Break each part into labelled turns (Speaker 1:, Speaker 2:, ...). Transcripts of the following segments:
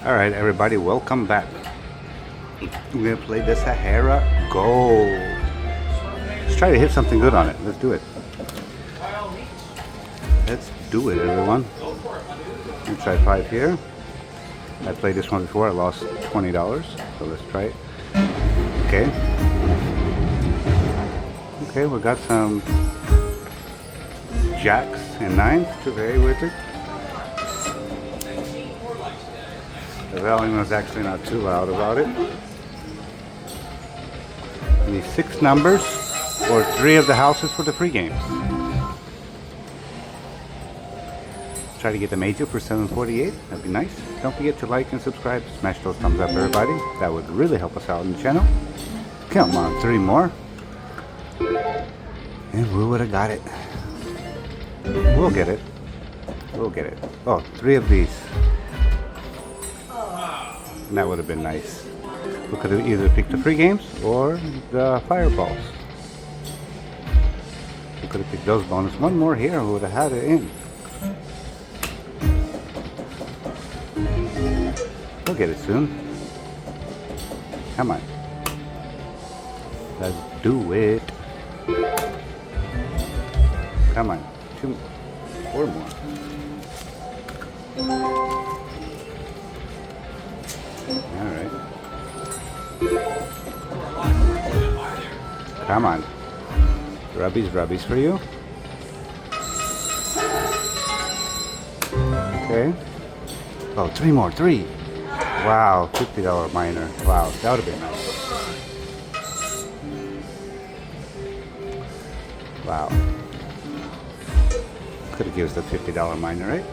Speaker 1: Alright everybody, welcome back. We're gonna play the Sahara Gold. Let's try to hit something good on it. Let's do it. Let's do it, everyone. Let's try 5 here. I played this one before, I lost $20. So let's try it. Okay. Okay, we got some jacks and nines to vary with it. The volume was actually not too loud about it. Need 6 numbers or 3 of the houses for the free games. Try to get the major for $7.48. That'd be nice. Don't forget to like and subscribe. Smash those thumbs up, everybody. That would really help us out on the channel. Come on, 3 more. And we would have got it. We'll get it. We'll get it. Oh, 3 of these. And that would have been nice. We could have either picked the free games or the fireballs. We could have picked those bonus. 1 more here, we would have had it in. We'll get it soon. Come on. Let's do it. Come on. 2 4 more. Alright. Come on. Rubbies for you. Okay. Oh, 3 more. 3. Wow, $50 minor. Wow, that would have been nice. Wow. Could have given us the $50 minor, right?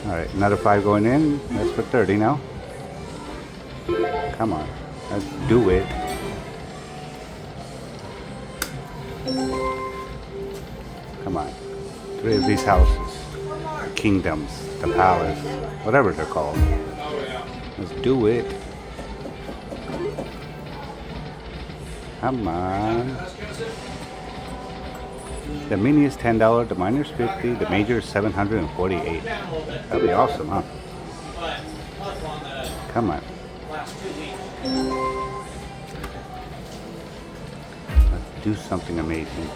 Speaker 1: Alright, another 5 going in. That's for 30 now. Come on. Let's do it. Come on. 3 of these houses. Kingdoms. The palace. Whatever they're called. Let's do it. Come on. The mini is $10, the minor is $50, the major is $748. That'd be awesome, huh? Come on. Let's do something amazing.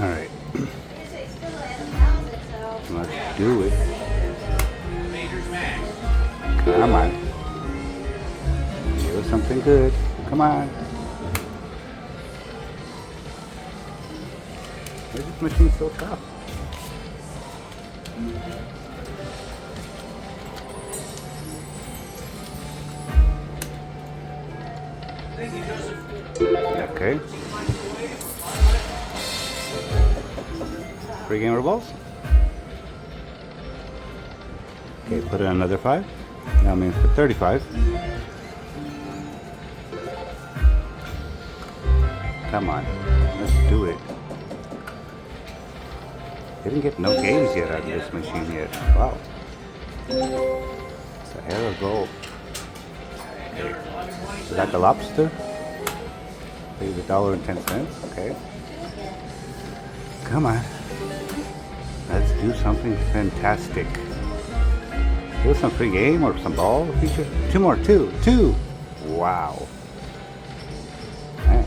Speaker 1: Alright. Let's do it. Come on. Give us something good. Come on. Why is this machine so tough?
Speaker 2: Thank you, Joseph.
Speaker 1: Okay. 3 gamer balls. Okay, put in another 5. Now means for 35. Come on, let's do it. Didn't get no games yet out of this machine yet. Wow. Sahara Gold. Okay. We got the lobster. Paid $1.10. Okay. Come on. Let's do something fantastic. Do some free game or some ball feature. 2 more. 2. Wow. Man.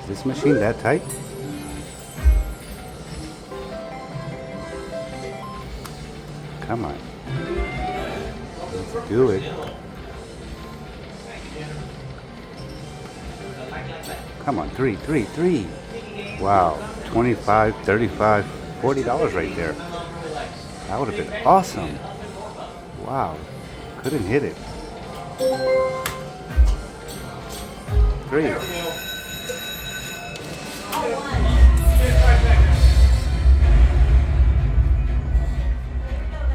Speaker 1: Is this machine that tight? Come on. Let's do it. Come on. 3. Wow. 25, 35, $40 right there. That would have been awesome. Wow. Couldn't hit it. 3.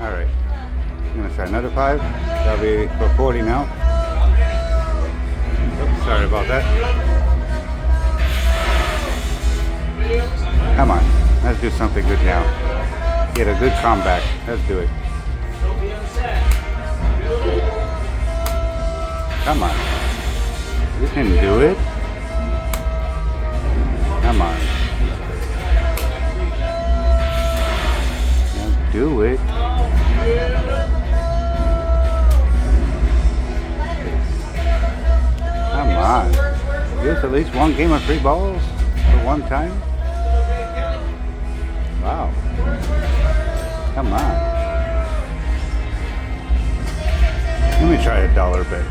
Speaker 1: Alright. I'm going to try another 5. That'll be for 40 now. Oops, sorry about that. Come on. Let's do something good now. Get a good comeback. Let's do it. Come on. You can do it. Come on. us at least one game of free balls for one time? Wow. Come on. Let me try a dollar bet.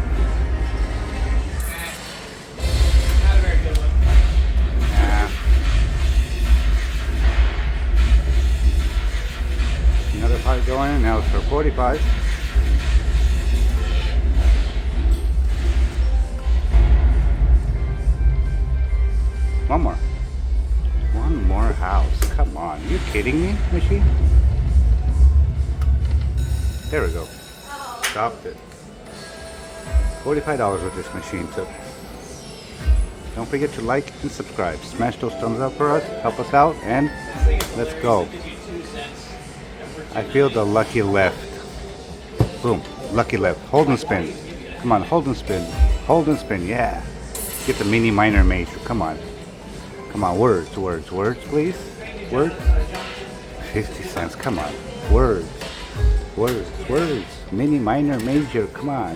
Speaker 2: Not a very good one.
Speaker 1: Nah. Another 5 going in. Now it's for 45. One more. One more house. Come on. You kidding me, machine? There we go. Stopped it. $45 with this machine took. Don't forget to like and subscribe. Smash those thumbs up for us. Help us out. And let's go. I feel the lucky left. Boom. Lucky left. Hold and spin. Come on. Hold and spin. Hold and spin. Yeah. Get the mini minor major. Come on. Come on, words, please. Words. 50 cents, come on. Words. Mini, minor, major, come on.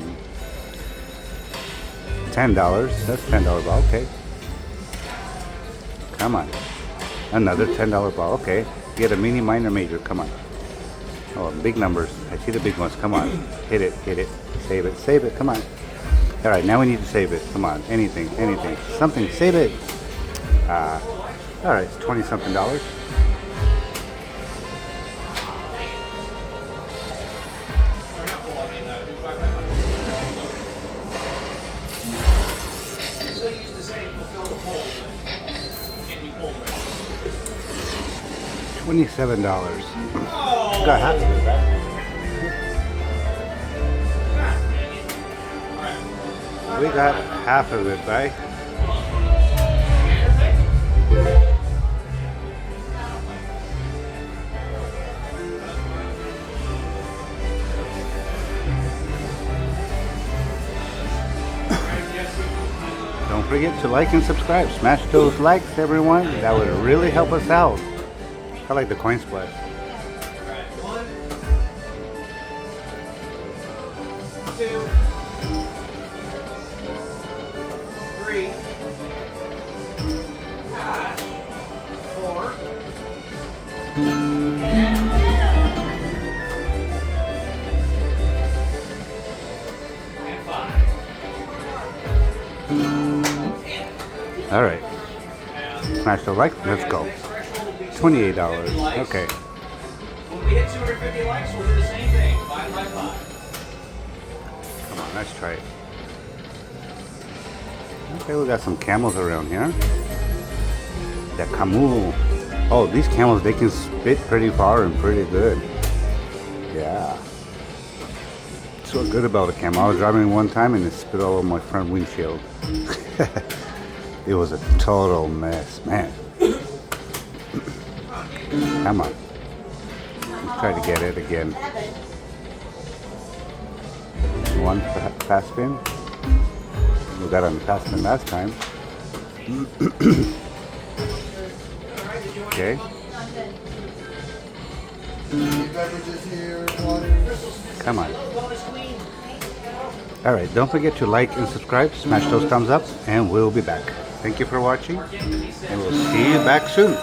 Speaker 1: $10, that's $10 ball, okay. Come on. Another $10 ball, okay. Get a mini, minor, major, come on. Oh, big numbers. I see the big ones, come on. Hit it. Save it, come on. All right, now we need to save it. Come on, anything. Something, save it. All right, it's 20-something dollars.
Speaker 2: So you used to say fulfill the poll, can you pull right?
Speaker 1: $27.
Speaker 2: Oh!
Speaker 1: Got half of it back. We got half of it back. Don't forget to like and subscribe. Smash those likes, everyone. That would really help us out. I like the coin splash.
Speaker 2: Alright, 1, 2, 3, 4, and 5.
Speaker 1: All right. Smash the like. Let's go. $28. Okay.
Speaker 2: When we hit 250 likes, we'll do the same thing. 5 by 5.
Speaker 1: Come on, let's try it. Okay, we got some camels around here. The camel. Oh, these camels, they can spit pretty far and pretty good. Yeah. So good about a camel. I was driving one time and it spit all over my front windshield. It was a total mess, man. Come on. Let's try to get it again. One fast spin. We got on the fast spin last time. Okay. Come on. Alright, don't forget to like and subscribe, smash those thumbs up, and we'll be back. Thank you for watching, and we'll see you back soon.